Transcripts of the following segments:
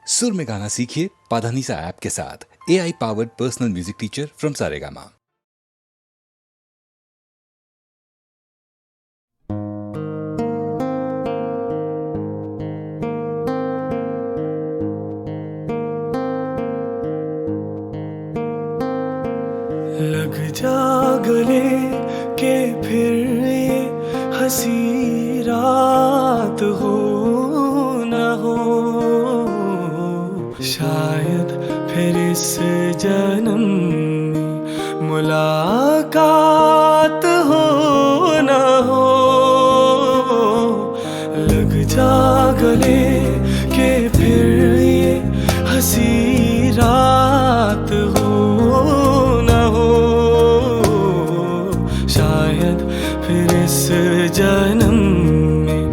सुर में गाना सीखिए पाधानीसा ऐप के साथ। AI powered personal music teacher from Saregama. लग जा गले के फिर ये हंसी रात हो न हो, शायद फिर इस जन्म में मुलाकात हो न हो। लग जा गले के फिर ये हंसी रात हो न हो, शायद फिर इस जन्म में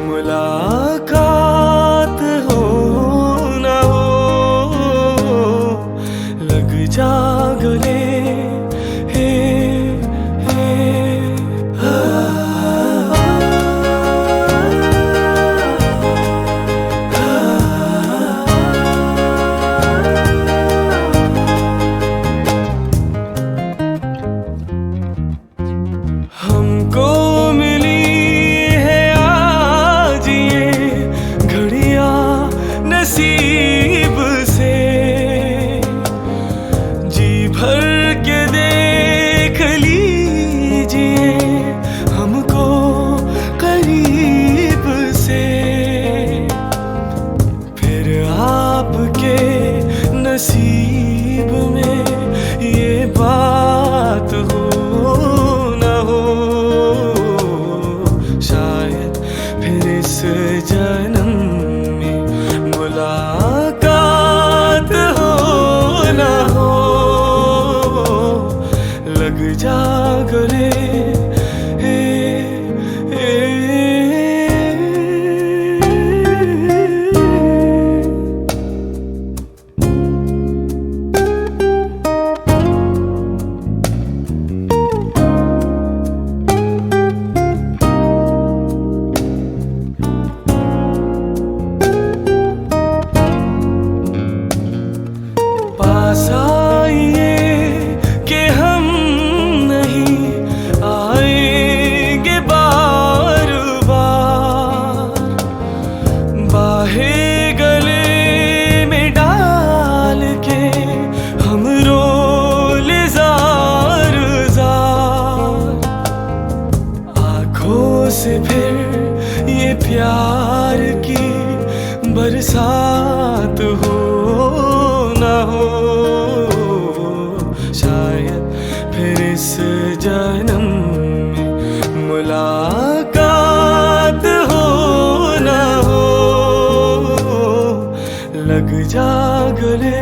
मुलाकात हो न हो। लग जा गले हमको मिली है आज ये घड़ियां नसीब से, जी भर के देख लीजिए हमको करीब से। फिर आपके नसीब में ये बात हो न हो, शायद फिर इस जन्म में मुलाकात हो न हो। लग जा गले पास आइए कि हम नहीं आएंगे बार बार, बाहें गले में डाल के हम रोले जार जार। आँखों से फिर ये प्यार की बरसात हो न हो, शायद फिर इस जन्म में मुलाकात हो न हो। लग जा गले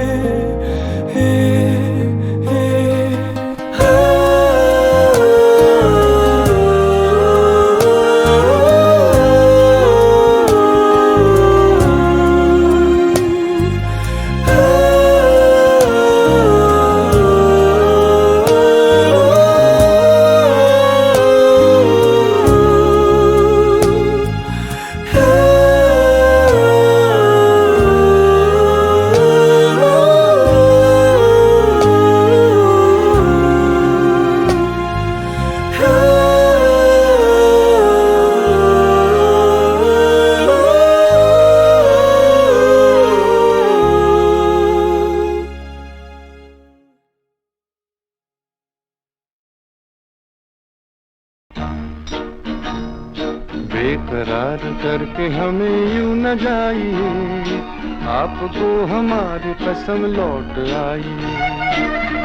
बेकरार करके हमें यूं न जाइए, आपको हमारी कसम लौट आई।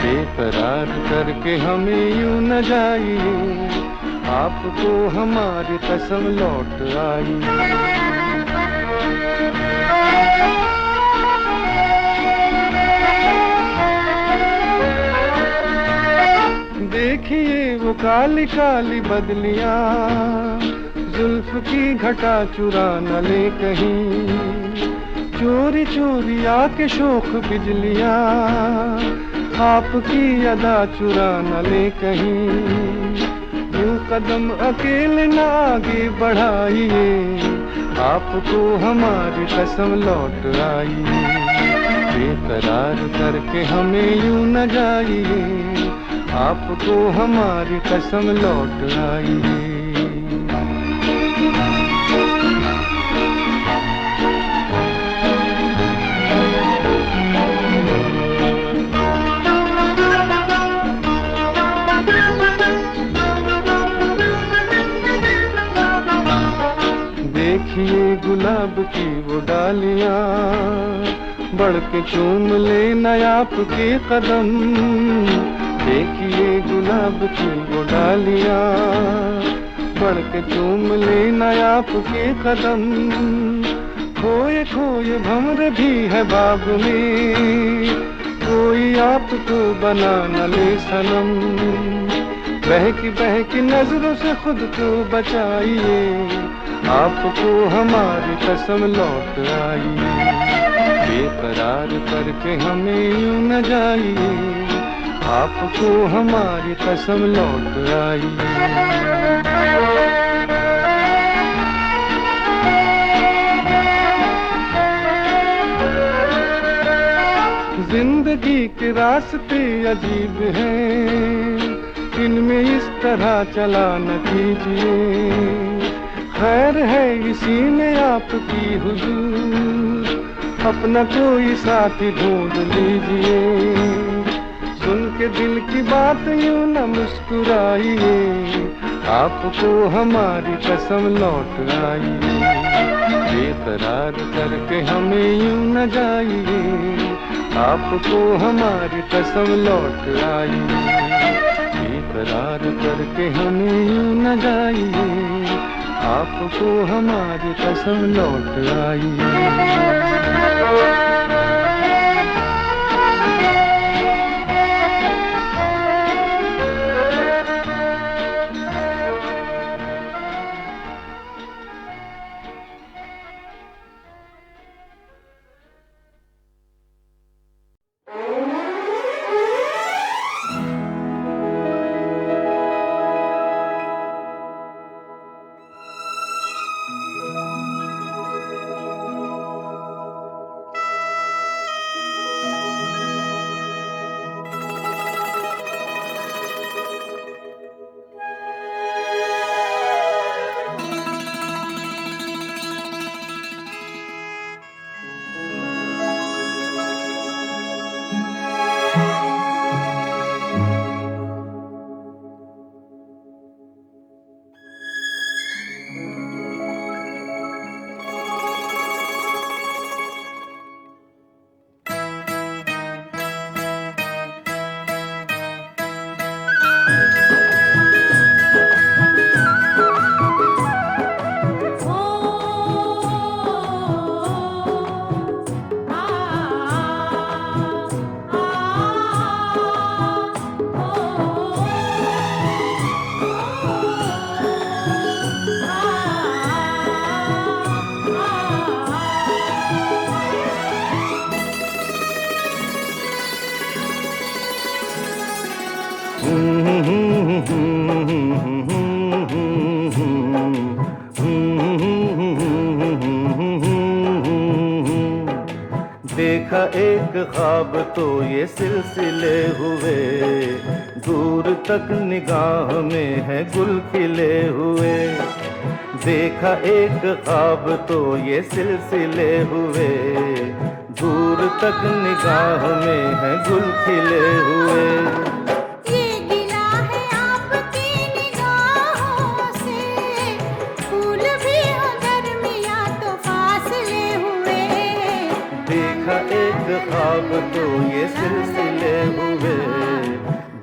बेकरार करके हमें यूं न जाइए, आपको हमारी कसम लौट आई। देखिए वो काली काली बदलियां, जुल्फ की घटा चुरा न ले कहीं, चोरी चोरी आके शोख बिजलियां, आपकी अदा चुरा न ले कहीं। यूं कदम अकेले न आगे बढ़ाइए, आपको हमारी कसम लौट आई, बेकरार करके हमें यूं न जाइए, आपको हमारी कसम लौट आई। देखिए गुलाब की वो डालियां, बढ़ के चूम लेना आपके कदम। देखिए गुलाब की वो डालियां, बढ़ के चूम लेना आपके कदम। खोए खोए भंवर भी है बाग में, कोई आपको बना न ले सनम। बहकी नजरों से खुद को बचाइए, आपको हमारी कसम लौट आई, बेकरार करके हमें यूं न जाइए, आपको हमारी कसम लौट आई। जिंदगी के रास्ते अजीब हैं, इनमें इस तरह चला न कीजिए। खैर है इसी में आपकी हुजूर, अपना कोई साथी ढूंढ लीजिए। सुन के दिल की बात यूं न मुस्कुराइए, आपको हमारी कसम लौट आई, बेकरार करके हमें यूं न जाइए, आपको हमारी कसम लौट आई, बेकरार करके हमें यूं न जाइए, आपको हमारी कसम लौट आई। देखा एक ख्वाब तो ये सिलसिले हुए, दूर तक निगाह में है गुल खिले हुए। देखा एक ख्वाब तो ये सिलसिले हुए, दूर तक निगाह में है गुल खिले हुए। ख्वाब तो ये सिलसिले हुए,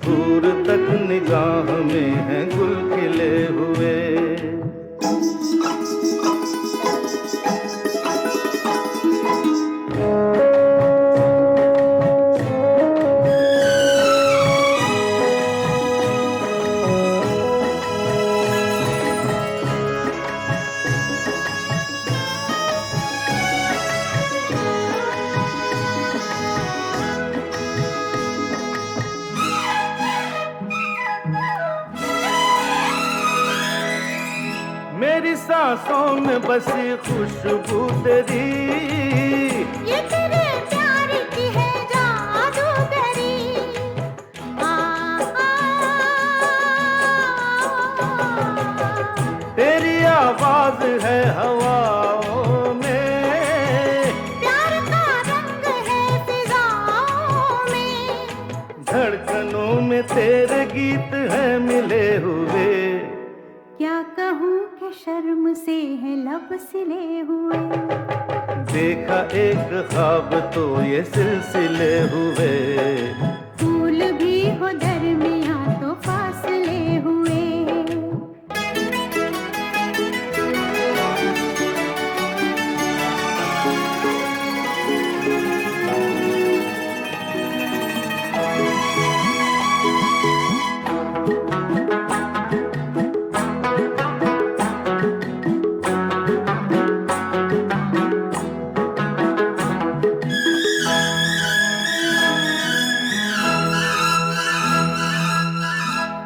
दूर तक निगाह में है गुल खिले हुए। सांसों में बसी खुशबू तेरी, ये तेरे प्यार की है जादूगरी। तेरी आवाज है हवाओं में, प्यार का रंग है फिजाओं में, धड़कनों में तेरे गीत हैं मिले हुए। क्या कहूँ कि शर्म से है लब सिले हुए। देखा एक ख्वाब तो ये सिलसिले हुए, फूल भी हो दरमियाँ तो फासले हुए।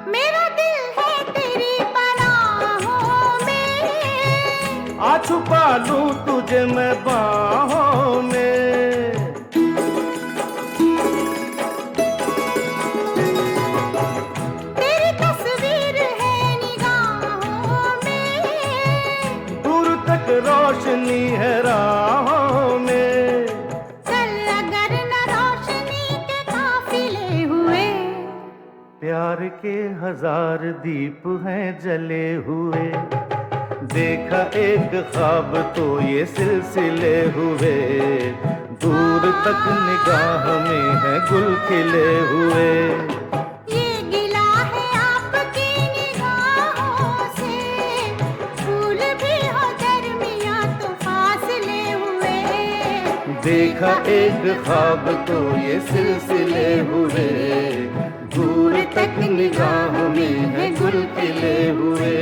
मेरा दिल है तेरी पनाहों में, आ छुपा लूं तुझे मैं बाहों में। तेरी तस्वीर है निगाहों में, दूर तक रोशनी है राहों में। चल अगर न रोशनी के काफिले हुए। प्यार के हजार दीप हैं जले हुए, देखा एक ख्वाब तो ये सिलसिले हुए। दूर तक निगाह में है गुल खिले हुए। ये गिला है आपकी निगाहों से, फूल भी हो दरमियाँ तो फासले हुए। देखा एक ख्वाब तो ये सिलसिले हुए, दूर तक निगाह में है गुल खिले हुए।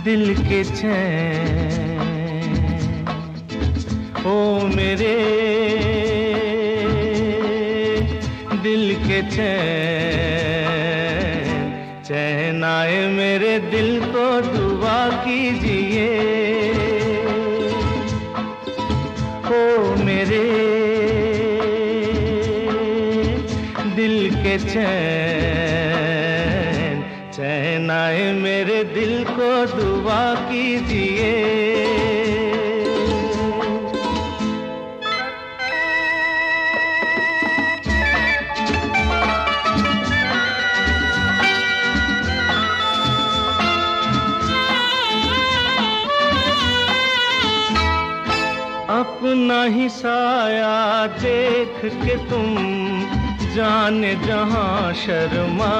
दिल के चैन, ओ मेरे दिल के चैन, चैन आए मेरे दिल को दुआ कीजिए। ओ मेरे दिल के चैन, चैन आए मेरे दिल को दुआ कीजिए। अपना ही साया देख के तुम जाने जहां शर्मा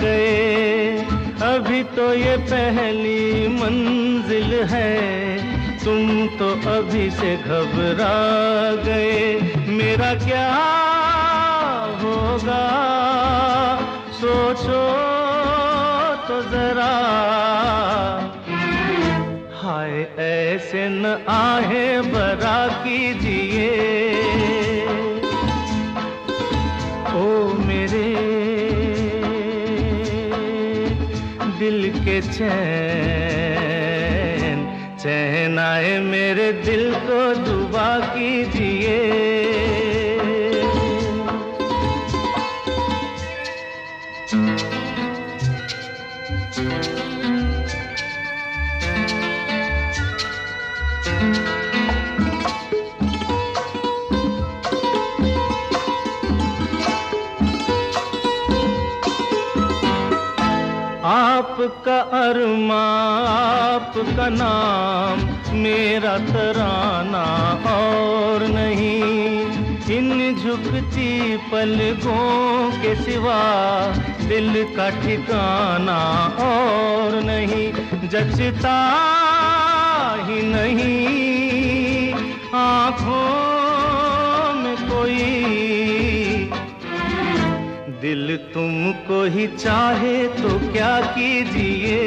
गए। अभी तो ये पहली मंजिल है, तुम तो अभी से घबरा गए। मेरा क्या होगा सोचो तो जरा, हाय ऐसे न आहे बरा कीजिए। ओ मेरे दिल के चैन, चैन आए मेरे दिल को दुआ कीजिए। आपका अरमा आपका नाम मेरा तराना और नहीं, इन झुकती पलकों के सिवा दिल का ठिकाना और नहीं, जचता ही नहीं आँखों में कोई, दिल तुमको ही चाहे तो क्या कीजिए।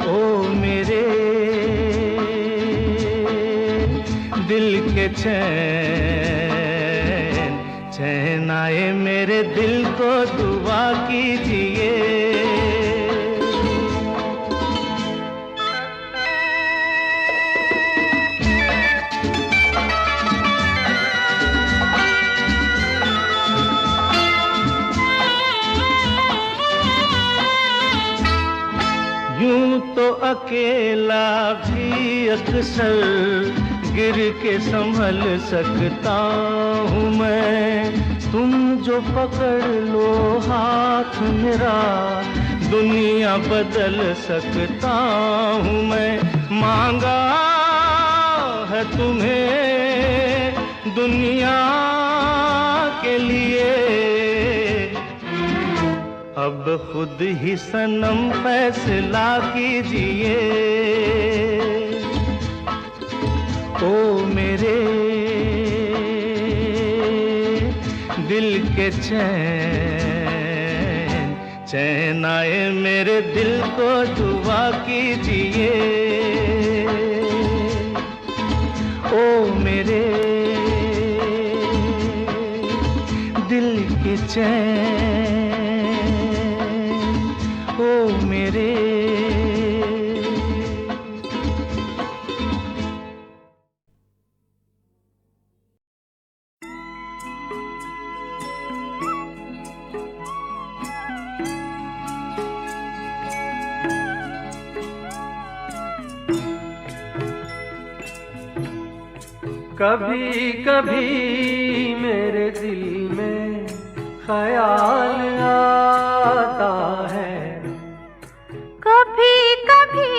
ओ मेरे दिल के चैन, चैन आए मेरे दिल को दुआ कीजिए। यूं तो अकेला भी अक्सर गिर के संभल सकता हूँ मैं, तुम जो पकड़ लो हाथ मेरा दुनिया बदल सकता हूँ मैं। मांगा है तुम्हें दुनिया के लिए, अब खुद ही सनम फैसला कीजिए। ओ मेरे दिल के चैन, चैन आए मेरे दिल को दुआ कीजिए। ओ मेरे दिल के चैन, ओ मेरे। कभी कभी मेरे दिल में ख्याल आता है, कभी कभी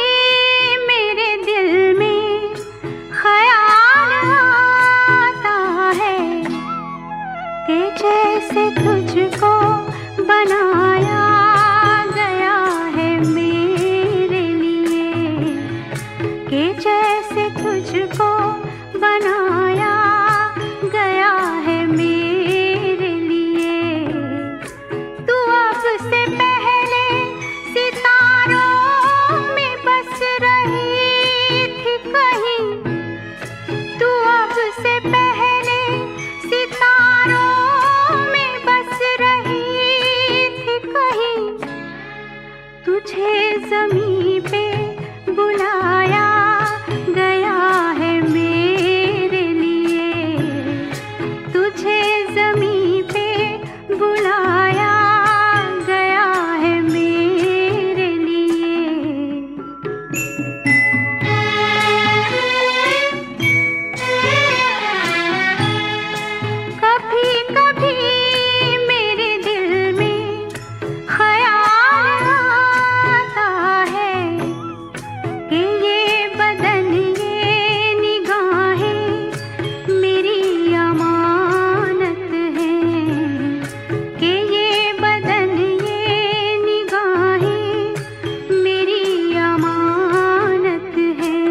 मेरे दिल में ख्याल आता है कि जैसे तुझको बनाया गया है मेरे लिए, कि जैसे तुझको बनाया गया है मेरे लिए। तू अब से पहले सितारों में बस रही थी कहीं, तू अब से पहले सितारों में बस रही थी कहीं। तुझे ज़मीं पे बुलाया गया है मेरे लिए, तुझे ज़मीं पे बुलाया गया है मेरे लिए। कभी कभी मेरे दिल में ख्याल आता है कि ये बदन ये निगाहें मेरी अमानत हैं, कि ये बदन ये निगाहें मेरी अमानत हैं।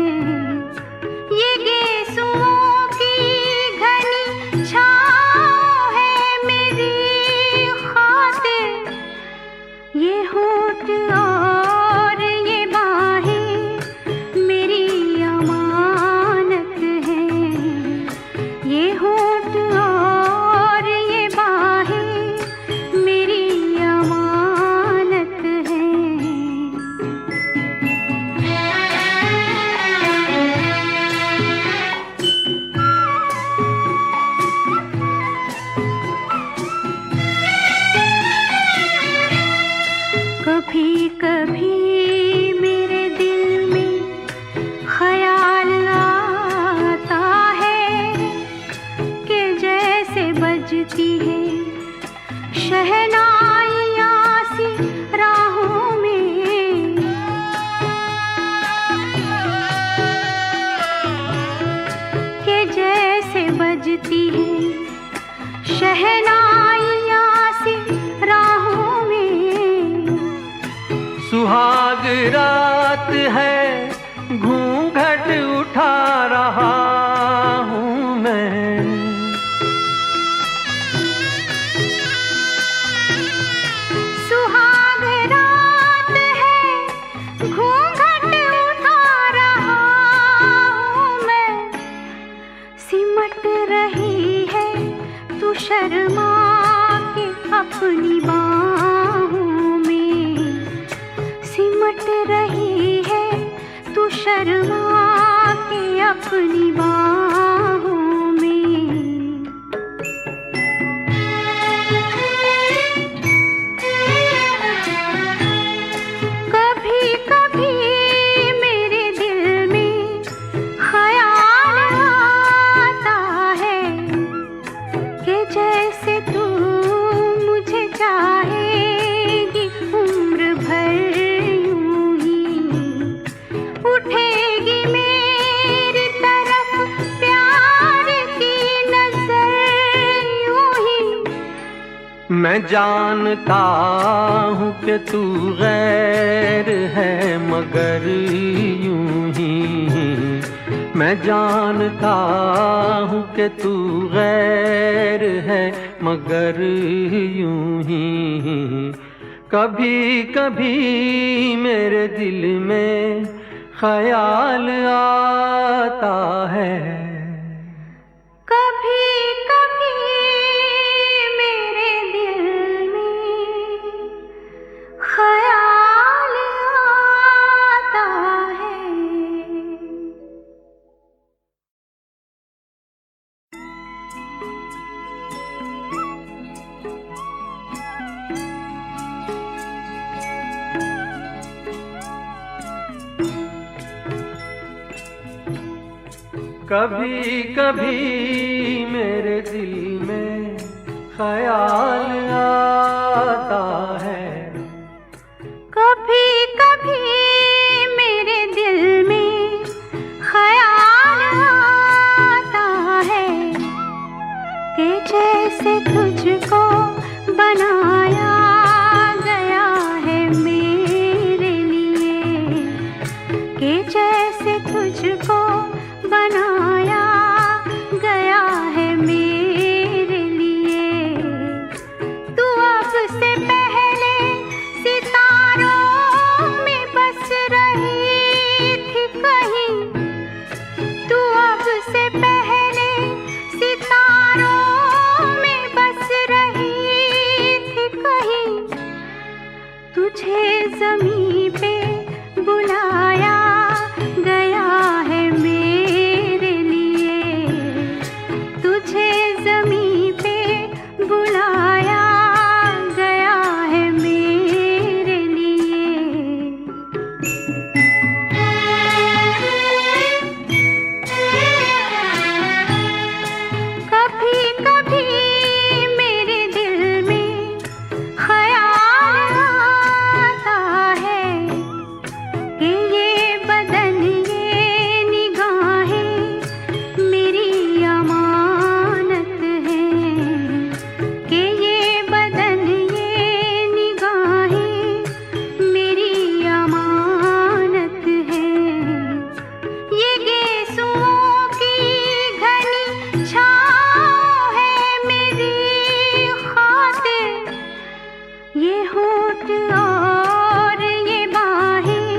ये गेसुओं की घनी छाँव है मेरी खातिर, ये होठ और ये बाहें मेरी अमानत हैं, ये होठ और ये बाहें मेरी अमानत हैं। कभी कभी मेरे दिल में ख्याल आता है कि जैसे बजती है शहनाइयाँ शहनाइयाँ सी राहों में। सुहाग रात है घूंघट उठा रहा हूँ मैं। सुहाग रात है घूंघट उठा रहा हूँ मैं। सिमट रही है तू शर्मा के अपनी बाहों में। सिमट रही है तू शर्मा के अपनी बाहों में। कभी कभी मेरे दिल में ख्याल आता है कि जैसे तू मुझे चाहेगी उम्र भर यूं ही। उठेगी मेरी तरफ प्यार की नजर यूं ही। मैं जानता हूँ कि तू गैर है मगर यूं ही। मैं जानता हूँ कि तू गैर है मगर यूं ही। कभी कभी मेरे दिल में ख्याल आता है। कभी कभी मेरे दिल में ख्याल आता है। कभी कभी मेरे दिल में ख्याल आता है। कभी कभी मेरे दिल में ख्याल आता है कि जैसे तुझको बनाया गया है मेरे लिए। कि जैसे तुझको बनाया गया है मेरे लिए। तू अब से पहले सितारों में बस रही थी कहीं। तू अब से पहले सितारों में बस रही थी कहीं। तुझे ज़मीं पे बुलाया गया है मेरे लिए। तुझे ज़मीं पे बुलाया गया है मेरे लिए। कभी कभी मेरे दिल में ख्याल आता है कि ये बदन ये निगाहें मेरी अमानत हैं। कि ये बदन ये निगाहें मेरी अमानत हैं। ये गेसुओं की घनी छाँव है मेरी खातिर। ये होठ और ये बाहें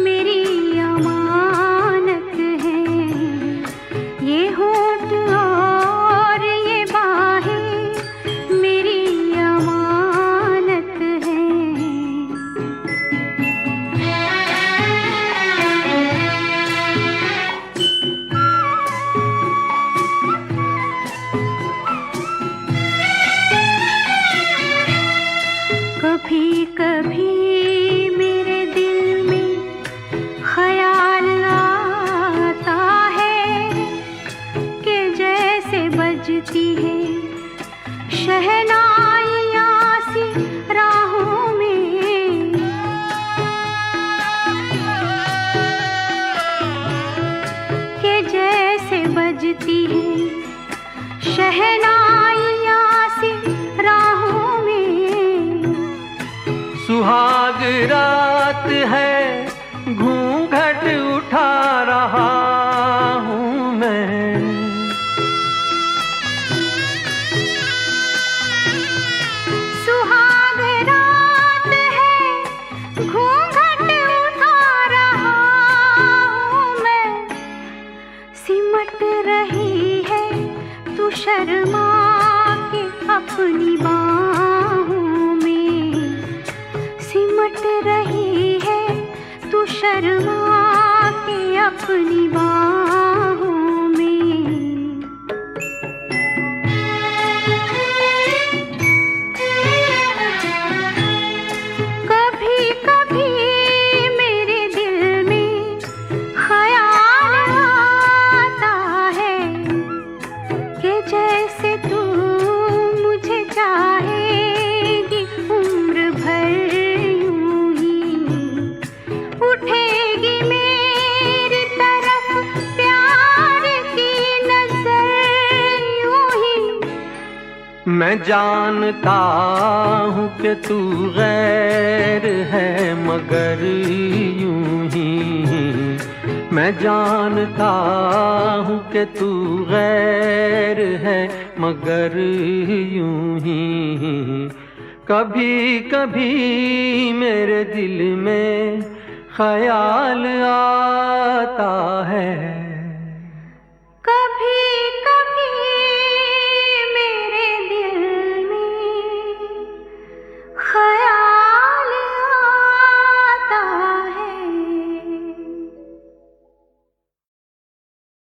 मेरी अमानत हैं। ये होठ और ये बाहें मेरी अमानत हैं। कभी कभी मेरे दिल में ख्याल आता है कि जैसे बजती है शहनाइयाँ सी राहों में। कि जैसे बजती है शहनाइयाँ रात है, घूंघट उठा रहा हूँ मैं। सुहाग रात है, घूंघट उठा रहा हूँ मैं। सिमट रही है तू शर्मा के अपनी बाहों में। सिमट रही है तू शर्मा के अपनी बाहों में। कभी कभी मेरे दिल में ख्याल आता है कि जैसे तू मुझे चाहेगी उम्र भर यूं ही। उठेगी मेरी तरफ प्यार की नजर यूं ही। मैं जानता हूँ कि तू गैर है मगर यूं ही। मैं जानता हूँ कि तू गैर है मगर यूं ही। कभी कभी मेरे दिल में ख्याल आता है